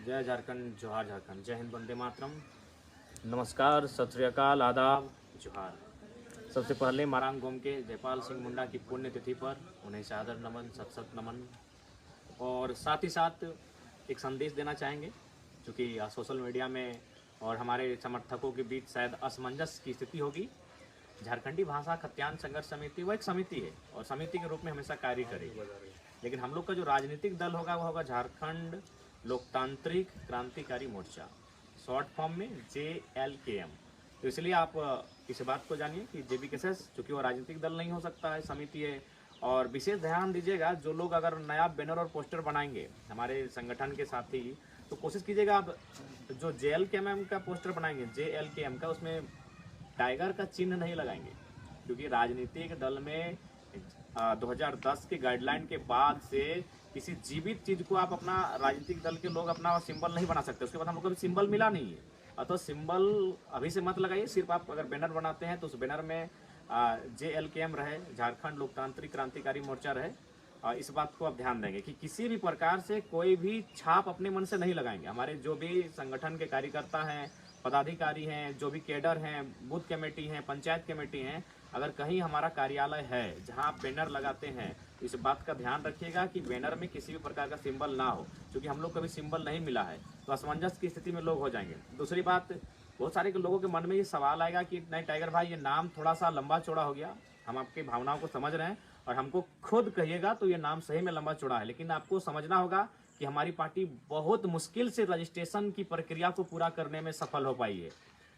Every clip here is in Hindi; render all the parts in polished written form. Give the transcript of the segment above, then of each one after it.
जय झारखंड, जोहार झारखंड, जय हिंद, वंदे मातरम। नमस्कार, सत श्री अकाल, आदाब, जोहार। सबसे पहले मारांग गोम के जयपाल सिंह मुंडा की पुण्यतिथि पर उन्हें सादर नमन, सत सत नमन। और साथ ही साथ एक संदेश देना चाहेंगे, क्योंकि सोशल मीडिया में और हमारे समर्थकों के बीच शायद असमंजस की स्थिति होगी। झारखंडी भाषा खत्यान संघर्ष समिति वो एक समिति है और समिति के रूप में हमेशा कार्य करेगी, लेकिन हम लोग का जो राजनीतिक दल होगा वो होगा झारखंड लोकतांत्रिक क्रांतिकारी मोर्चा, शॉर्ट फॉर्म में JLKM। तो इसलिए आप इस बात को जानिए कि JBKSS चूँकि वो राजनीतिक दल नहीं हो सकता है, समिति है। और विशेष ध्यान दीजिएगा, जो लोग अगर नया बैनर और पोस्टर बनाएंगे हमारे संगठन के साथ ही, तो कोशिश कीजिएगा आप जो JLKM का पोस्टर बनाएंगे, JLKM का, उसमें टाइगर का चिन्ह नहीं लगाएंगे, क्योंकि राजनीतिक दल में 2010 के गाइडलाइन के बाद से किसी जीवित चीज को आप अपना राजनीतिक दल के लोग अपना सिंबल नहीं बना सकते। उसके बाद हम लोग को भी सिंबल मिला नहीं है, अतः सिंबल अभी से मत लगाइए। सिर्फ आप अगर बैनर बनाते हैं तो उस बैनर में JLKM रहे, झारखंड लोकतांत्रिक क्रांतिकारी मोर्चा रहे। इस बात को आप ध्यान देंगे कि किसी भी प्रकार से कोई भी छाप अपने मन से नहीं लगाएंगे। हमारे जो भी संगठन के कार्यकर्ता हैं, पदाधिकारी हैं, जो भी कैडर हैं, बूथ कमेटी हैं, पंचायत कमेटी हैं, अगर कहीं हमारा कार्यालय है जहां आप बैनर लगाते हैं तो इस बात का ध्यान रखिएगा कि बैनर में किसी भी प्रकार का सिंबल ना हो, क्योंकि हम लोग को भी सिंबल नहीं मिला है, तो असमंजस की स्थिति में लोग हो जाएंगे। दूसरी बात, बहुत सारे लोगों के मन में ये सवाल आएगा कि नहीं टाइगर भाई, ये नाम थोड़ा सा लंबा चौड़ा हो गया। हम आपकी भावनाओं को समझ रहे हैं और हमको खुद कहिएगा तो ये नाम सही में लंबा चौड़ा है, लेकिन आपको समझना होगा कि हमारी पार्टी बहुत मुश्किल से रजिस्ट्रेशन की प्रक्रिया को पूरा करने में सफल हो पाई है।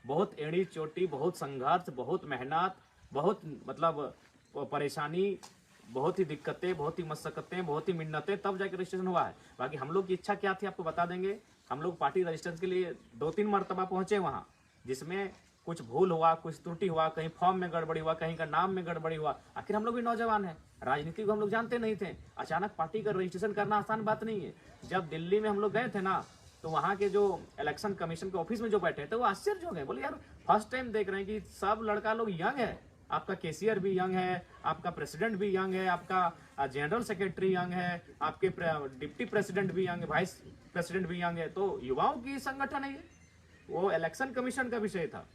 बहुत एड़ी चोटी, बहुत संघर्ष, बहुत मेहनत, बहुत मतलब परेशानी, बहुत ही दिक्कतें, बहुत ही मशक्कतें, बहुत ही मिन्नतें, तब जाकर रजिस्ट्रेशन हुआ है। बाकी हम लोग की इच्छा क्या थी आपको बता देंगे। हम लोग पार्टी रजिस्ट्रेशन के लिए 2-3 मरतबा पहुंचे वहाँ, जिसमें कुछ भूल हुआ, कुछ त्रुटि हुआ, कहीं फॉर्म में गड़बड़ी हुआ, कहीं का नाम में गड़बड़ी हुआ। आखिर हम लोग भी नौजवान हैं, राजनीति को हम लोग जानते नहीं थे। अचानक पार्टी का रजिस्ट्रेशन करना आसान बात नहीं है। जब दिल्ली में हम लोग गए थे ना, तो वहाँ के जो इलेक्शन कमीशन के ऑफिस में जो बैठे थे वो आश्चर्य हो गए, बोले यार फर्स्ट टाइम देख रहे हैं कि सब लड़का लोग यंग है। आपका केसीआर भी यंग है, आपका प्रेसिडेंट भी यंग है, आपका जनरल सेक्रेटरी यंग है, आपके डिप्टी प्रेसिडेंट भी यंग है, वाइस प्रेसिडेंट भी यंग है। तो युवाओं की संगठन है ये, वो इलेक्शन कमीशन का विषय था।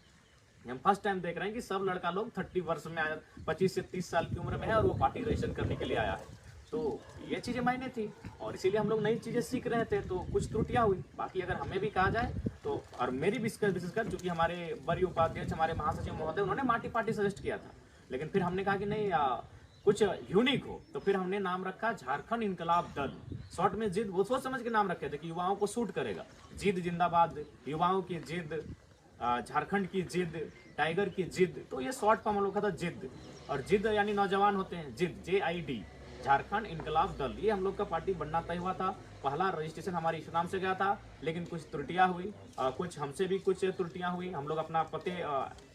हम फर्स्ट टाइम देख रहे हैं कि सब लड़का लोग 30 वर्ष में, 25 से 30 साल की उम्र में है और वो पार्टी रजिस्ट्रेशन करने के लिए आया है। तो ये चीज़ें मायने थी और इसीलिए हम लोग नई चीज़ें सीख रहे थे, तो कुछ त्रुटियां हुई। बाकी अगर हमें भी कहा जाए तो, और मेरी विशेषकर चूंकि हमारे बड़ी उपाध्यक्ष, हमारे महासचिव महोदय, उन्होंने माटी पार्टी सजेस्ट किया था, लेकिन फिर हमने कहा कि नहीं कुछ यूनिक हो, तो फिर हमने नाम रखा झारखंड इनकलाब दल, शॉर्ट में जिद। वो सोच समझ के नाम रखे थे कि युवाओं को सूट करेगा। जिद जिंदाबाद, युवाओं की जिद, झारखंड की जिद, टाइगर की जिद, तो ये शॉर्ट फॉर्म हम लोग का था जिद। और जिद यानी नौजवान होते हैं, जिद, JID, झारखंड इनकलाब दल, ये हम लोग का पार्टी बनना तय हुआ था। पहला रजिस्ट्रेशन हमारे इस नाम से गया था, लेकिन कुछ त्रुटियां हुई, कुछ हमसे भी कुछ त्रुटियां हुई, हम लोग अपना पते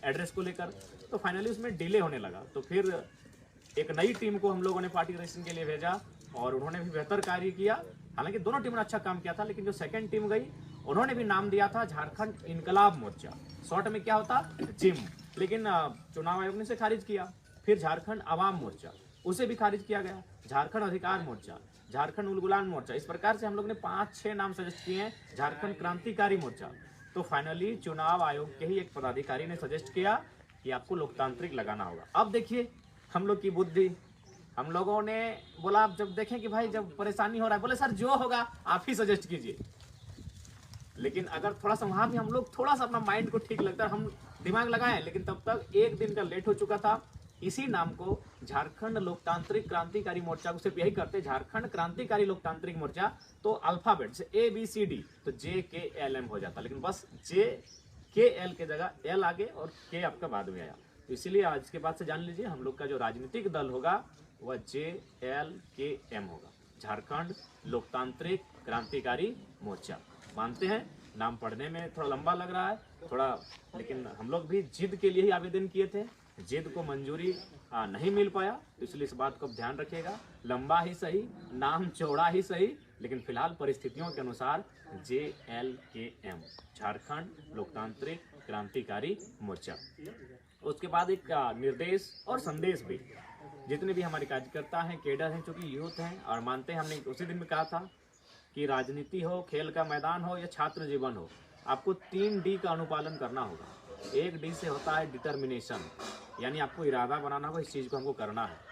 एड्रेस को लेकर, तो फाइनली उसमें डिले होने लगा। तो फिर एक नई टीम को हम लोगों ने पार्टी रजिस्ट्रेशन के लिए भेजा और उन्होंने भी बेहतर कार्य किया। हालांकि दोनों टीमों ने अच्छा काम किया था, लेकिन जो सेकंड टीम गई उन्होंने भी नाम दिया था झारखंड इनकलाब मोर्चा, शॉर्ट में क्या होता, जिम, लेकिन चुनाव आयोग ने इसे खारिज किया। फिर झारखंड आवाम मोर्चा, उसे भी खारिज किया गया। झारखंड अधिकार मोर्चा, झारखंड उलगुलान मोर्चा, इस प्रकार से हम लोग ने 5-6 नाम सजेस्ट किए हैं, झारखंड क्रांतिकारी मोर्चा। तो फाइनली चुनाव आयोग के ही एक पदाधिकारी ने सजेस्ट किया कि आपको लोकतांत्रिक लगाना होगा। अब देखिए हम लोग की बुद्धि, हम लोगों ने बोला, आप जब देखें कि भाई जब परेशानी हो रहा है, बोले सर जो होगा आप ही सजेस्ट कीजिए। लेकिन अगर थोड़ा सा वहां भी हम लोग थोड़ा सा अपना माइंड को ठीक लगता है, हम दिमाग लगाएं, लेकिन तब तक एक दिन का लेट हो चुका था। इसी नाम को झारखंड लोकतांत्रिक क्रांतिकारी मोर्चा को सिर्फ यही करते, झारखंड क्रांतिकारी लोकतांत्रिक मोर्चा, तो अल्फाबेट से ABCD, तो JKLM हो जाता, लेकिन बस JKL के जगह L आगे और K आपका बाद में आया। तो इसीलिए आज के बाद से जान लीजिए, हम लोग का जो राजनीतिक दल होगा वह JLKM होगा, झारखंड लोकतांत्रिक क्रांतिकारी मोर्चा। मानते हैं नाम पढ़ने में थोड़ा लंबा लग रहा है थोड़ा, लेकिन हम लोग भी जिद के लिए ही आवेदन किए थे, जिद को मंजूरी नहीं मिल पाया, तो इसलिए इस बात को ध्यान रखिएगा। लंबा ही सही, नाम चौड़ा ही सही, लेकिन फिलहाल परिस्थितियों के अनुसार JLKM, झारखंड लोकतांत्रिक क्रांतिकारी मोर्चा। उसके बाद एक निर्देश और संदेश भी, जितने भी हमारे कार्यकर्ता हैं, केडर हैं, चूंकि यूथ हैं और मानते हैं, हमने उसी दिन में कहा था कि राजनीति हो, खेल का मैदान हो या छात्र जीवन हो, आपको 3D का अनुपालन करना होगा। 1D से होता है डिटर्मिनेशन, यानी आपको इरादा बनाना होगा, इस चीज़ को हमको करना है।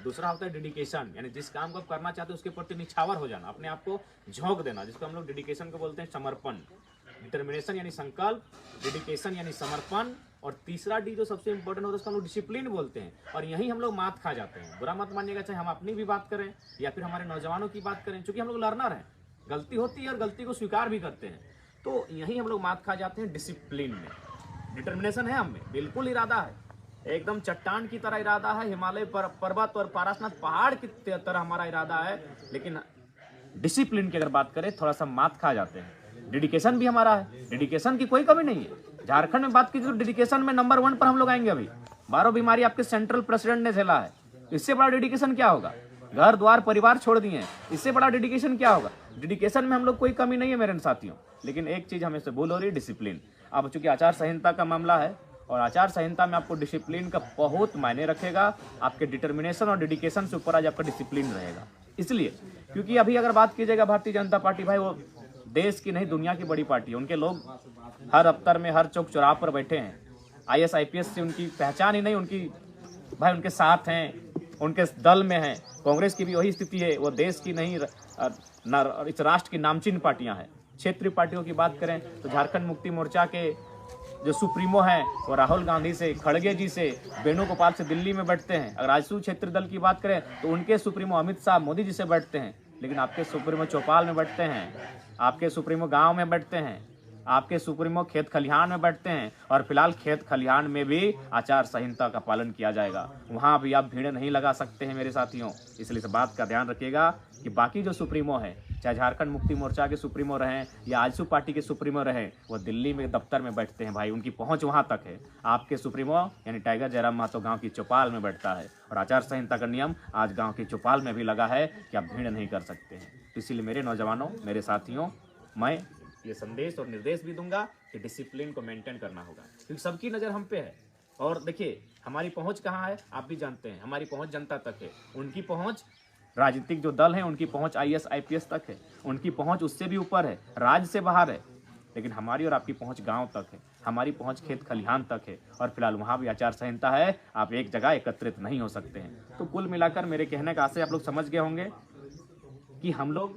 दूसरा होता है डेडिकेशन, यानी जिस काम को आप करना चाहते हो उसके प्रति निछावर हो जाना, अपने आप को झोंक देना, जिसको हम लोग डेडिकेशन को बोलते हैं समर्पण। डिटर्मिनेशन यानी संकल्प, डेडिकेशन यानी समर्पण, और तीसरा डी जो सबसे इंपॉर्टेंट होता है उसको हम लोग डिसिप्लिन बोलते हैं। और यही हम लोग मात खा जाते हैं। बुरा मत मानिएगा, चाहे हम अपनी भी बात करें या फिर हमारे नौजवानों की बात करें, क्योंकि हम लोग लर्नर हैं, गलती होती है और गलती को स्वीकार भी करते हैं, तो यही हम लोग मात खा जाते हैं डिसिप्लिन में। डिटर्मिनेशन है हमें, बिल्कुल इरादा है, एकदम चट्टान की तरह इरादा है, हिमालय पर्वत और पारसनाथ पहाड़ की तरह हमारा इरादा है, लेकिन डिसिप्लिन की अगर बात करें थोड़ा सा मात खा जाते हैं। डेडिकेशन भी हमारा है, डेडिकेशन की कोई कमी नहीं है। झारखंड में बात कीजिए तो डेडिकेशन में नंबर 1 पर हम लोग आएंगे। अभी 12 बीमारी आपके सेंट्रल प्रेसिडेंट ने झेला है, इससे बड़ा डेडिकेशन क्या होगा? घर द्वार परिवार छोड़ दिए हैं, इससे बड़ा डेडिकेशन क्या होगा? डेडिकेशन में हम लोग कोई कमी नहीं है मेरे साथियों, लेकिन एक चीज हमें से भूल हो रही है, डिसिप्लिन। अब चूंकि आचार संहिता का मामला है और आचार संहिता में आपको डिसिप्लिन का बहुत मायने रखेगा। आपके डिटर्मिनेशन और डेडिकेशन से ऊपर आज आपका डिसिप्लिन रहेगा। इसलिए क्योंकि अभी अगर बात कीजिएगा भारतीय जनता पार्टी, भाई वो देश की नहीं दुनिया की बड़ी पार्टी है। उनके लोग हर दफ्तर में हर चौक चौराहे पर बैठे हैं। IAS IPS से उनकी पहचान ही नहीं, उनकी भाई उनके साथ हैं, उनके दल में हैं। कांग्रेस की भी वही स्थिति है, वो देश की नहीं इस राष्ट्र की नामचीन पार्टियां हैं। क्षेत्रीय पार्टियों की बात करें तो झारखंड मुक्ति मोर्चा के जो सुप्रीमो हैं वो राहुल गांधी से, खड़गे जी से, वेणुगोपाल से दिल्ली में बैठते हैं। अगर राजसू क्षेत्र दल की बात करें तो उनके सुप्रीमो अमित शाह मोदी जी से बैठते हैं, लेकिन आपके सुप्रीमो चौपाल में बैठते हैं, आपके सुप्रीमो गांव में बैठते हैं, आपके सुप्रीमो खेत खलिहान में बैठते हैं। और फिलहाल खेत खलिहान में भी आचार संहिता का पालन किया जाएगा, वहां भी आप भीड़ नहीं लगा सकते हैं मेरे साथियों। इसलिए इस बात का ध्यान रखिएगा कि बाकी जो सुप्रीमो है, चाहे झारखंड मुक्ति मोर्चा के सुप्रीमो रहें या आजसू पार्टी के सुप्रीमो रहें, वो दिल्ली में दफ्तर में बैठते हैं। भाई उनकी पहुंच वहां तक है। आपके सुप्रीमो यानी टाइगर जयराम महतो गांव की चौपाल में बैठता है, और आचार संहिता का नियम आज गांव की चौपाल में भी लगा है कि आप भीड़ नहीं कर सकते हैं। इसीलिए मेरे नौजवानों, मेरे साथियों, मैं ये संदेश और निर्देश भी दूंगा कि डिसिप्लिन को मेंटेन करना होगा, क्योंकि सबकी नज़र हम पे है। और देखिए हमारी पहुंच कहाँ है, आप भी जानते हैं, हमारी पहुंच जनता तक है। उनकी पहुंच राजनीतिक जो दल है उनकी पहुंच IAS IPS तक है, उनकी पहुंच उससे भी ऊपर है, राज्य से बाहर है। लेकिन हमारी और आपकी पहुंच गांव तक है, हमारी पहुंच खेत खलिहान तक है, और फिलहाल वहां भी आचार संहिता है, आप एक जगह एकत्रित नहीं हो सकते हैं। तो कुल मिलाकर मेरे कहने का आशय आप लोग समझ गए होंगे कि हम लोग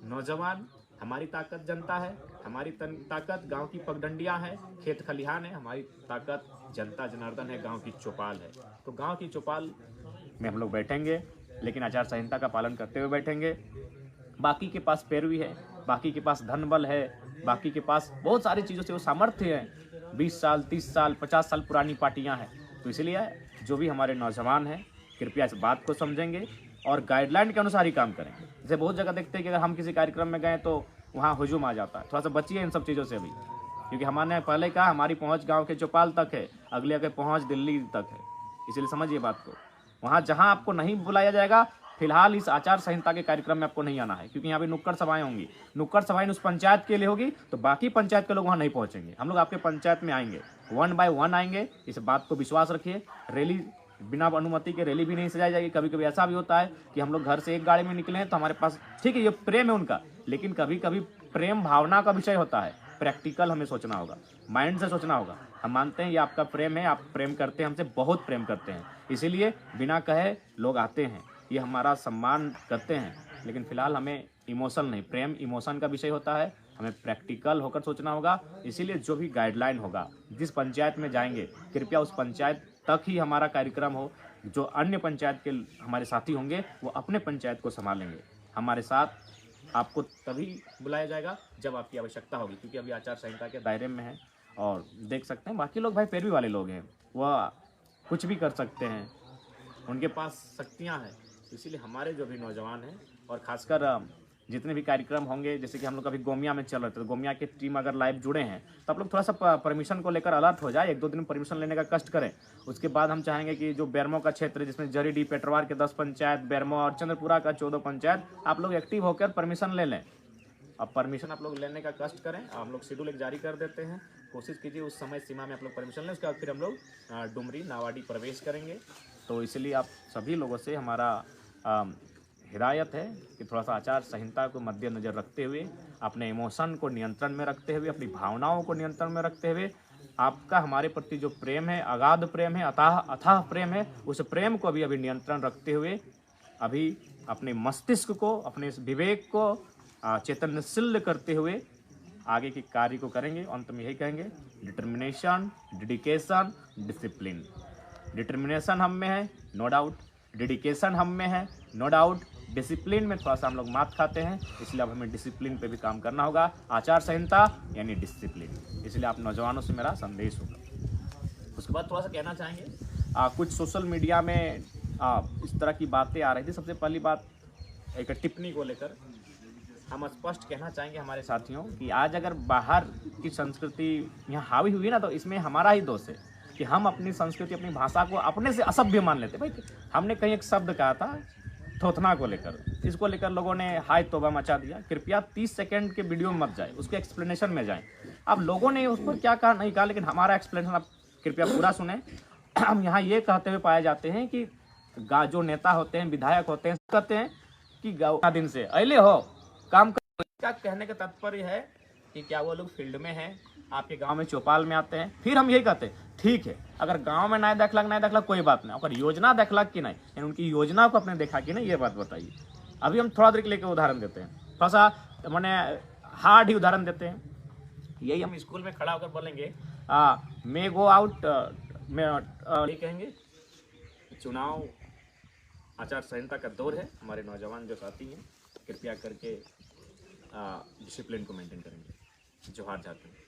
नौजवान, हमारी ताकत जनता है, हमारी ताकत गांव की पगडंडियां हैं, खेत खलिहान है, हमारी ताकत जनता जनार्दन है, गांव की चौपाल है। तो गांव की चौपाल में हम लोग बैठेंगे, लेकिन आचार संहिता का पालन करते हुए बैठेंगे। बाकी के पास पैरवी है, बाकी के पास धन बल है, बाकी के पास बहुत सारी चीज़ों से वो सामर्थ्य है। 20 साल 30 साल 50 साल पुरानी पार्टियां हैं। तो इसलिए जो भी हमारे नौजवान हैं कृपया इस बात को समझेंगे और गाइडलाइन के अनुसार ही काम करेंगे। जैसे बहुत जगह देखते हैं कि अगर हम किसी कार्यक्रम में गए तो वहाँ हुजूम आ जाता है। थोड़ा सा बचिए इन सब चीज़ों से अभी, क्योंकि हमने पहले कहा हमारी पहुँच गाँव के चौपाल तक है, अगले के पहुँच दिल्ली तक है। इसलिए समझिए बात को। वहाँ जहाँ आपको नहीं बुलाया जाएगा, फिलहाल इस आचार संहिता के कार्यक्रम में आपको नहीं आना है, क्योंकि यहाँ पे नुक्कड़ सभाएं होंगी। नुक्कड़ सभाएं उस पंचायत के लिए होगी, तो बाकी पंचायत के लोग वहाँ नहीं पहुँचेंगे। हम लोग आपके पंचायत में आएंगे, 1 by 1 आएंगे। इस बात को विश्वास रखिए। रैली बिना अनुमति के रैली भी नहीं सजाई जाएगी। कभी कभी ऐसा भी होता है कि हम लोग घर से एक गाड़ी में निकले हैं तो हमारे पास, ठीक है ये प्रेम है उनका, लेकिन कभी कभी प्रेम भावना का विषय होता है। प्रैक्टिकल हमें सोचना होगा, माइंड से सोचना होगा। हम मानते हैं ये आपका प्रेम है, आप प्रेम करते हैं, हमसे बहुत प्रेम करते हैं, इसीलिए बिना कहे लोग आते हैं, ये हमारा सम्मान करते हैं। लेकिन फिलहाल हमें इमोशन नहीं, प्रेम इमोशन का विषय होता है, हमें प्रैक्टिकल होकर सोचना होगा। इसीलिए जो भी गाइडलाइन होगा, जिस पंचायत में जाएंगे कृपया उस पंचायत तक ही हमारा कार्यक्रम हो। जो अन्य पंचायत के हमारे साथी होंगे वो अपने पंचायत को संभालेंगे। हमारे साथ आपको तभी बुलाया जाएगा जब आपकी आवश्यकता होगी, क्योंकि अभी आचार संहिता के दायरे में है। और देख सकते हैं बाकी लोग भाई पैरवी वाले लोग हैं, वह कुछ भी कर सकते हैं, उनके पास शक्तियाँ हैं। इसीलिए हमारे जो भी नौजवान हैं और खासकर जितने भी कार्यक्रम होंगे, जैसे कि हम लोग अभी गोमिया में चल रहे थे, तो गोमिया की टीम अगर लाइव जुड़े हैं तो आप लोग थोड़ा सा परमिशन को लेकर अलर्ट हो जाए, 1-2 दिन परमिशन लेने का कष्ट करें। उसके बाद हम चाहेंगे कि जो बेरमो का क्षेत्र है, जिसमें जरीडी पेटरवार के 10 पंचायत, बेरमो और चंद्रपुरा का 14 पंचायत, आप लोग एक्टिव होकर परमिशन ले लें। अब परमिशन आप लोग लेने का कष्ट करें, हम लोग शेड्यूल एक जारी कर देते हैं, कोशिश कीजिए उस समय सीमा में आप लोग परमिशन लें। उसके बाद फिर हम लोग डुमरी नावाडी प्रवेश करेंगे। तो इसलिए आप सभी लोगों से हमारा हिदायत है कि थोड़ा सा आचार संहिता को मद्देनजर रखते हुए, अपने इमोशन को नियंत्रण में रखते हुए, अपनी भावनाओं को नियंत्रण में रखते हुए, आपका हमारे प्रति जो प्रेम है, अगाध प्रेम है, अथाह प्रेम है, उस प्रेम को अभी नियंत्रण रखते हुए अभी अपने मस्तिष्क को, अपने इस विवेक को चैतन्यशील करते हुए आगे के कार्य को करेंगे। अंत में यही कहेंगे, डिटर्मिनेशन, डेडिकेशन, डिसिप्लिन। डिटर्मिनेशन हम में है, नो डाउट। डेडिकेशन हम में है, नो डाउट। डिसिप्लिन में थोड़ा सा हम लोग मात खाते हैं, इसलिए अब हमें डिसिप्लिन पे भी काम करना होगा। आचार संहिता यानी डिसिप्लिन, इसलिए आप नौजवानों से मेरा संदेश होगा। उसके बाद थोड़ा सा कहना चाहेंगे, कुछ सोशल मीडिया में इस तरह की बातें आ रही थी। सबसे पहली बात, एक टिप्पणी को लेकर हम स्पष्ट कहना चाहेंगे हमारे साथियों कि आज अगर बाहर की संस्कृति यहाँ हावी हुई ना, तो इसमें हमारा ही दोष है कि हम अपनी संस्कृति, अपनी भाषा को अपने से असभ्य मान लेते। भाई हमने कहीं एक शब्द कहा था थोथना को लेकर, इसको लेकर लोगों ने हाय तौबा मचा दिया। कृपया 30 सेकंड के वीडियो में मत जाए, उसके एक्सप्लेनेशन में जाएं। अब लोगों ने उस पर क्या कहा नहीं कहा, लेकिन हमारा एक्सप्लेनेशन आप कृपया पूरा सुने। हम यहाँ ये कहते हुए पाए जाते हैं कि जो नेता होते हैं, विधायक होते हैं, कहते हैं कि गाँव दिन से अले हो काम कर। क्या कहने का तात्पर्य है कि क्या वो लोग फील्ड में हैं, आपके गांव में चौपाल में आते हैं। फिर हम यही कहते हैं, ठीक है, अगर गांव में नहीं देखलक कोई बात नहीं, अगर योजना देखलक कि नहीं, यानी उनकी योजना को आपने देखा कि नहीं, ये बात बताइए। अभी हम थोड़ा देर के लेकर उदाहरण देते हैं, थोड़ा सा मैंने हार्ड ही उदाहरण देते हैं। यही हम स्कूल में खड़ा होकर बोलेंगे, मे गो आउट, ये कहेंगे चुनाव आचार संहिता का दौर है। हमारे नौजवान जो साथी हैं, कृपया करके डिसिप्लिन को मेंटेन करेंगे। जोहार झारखंड।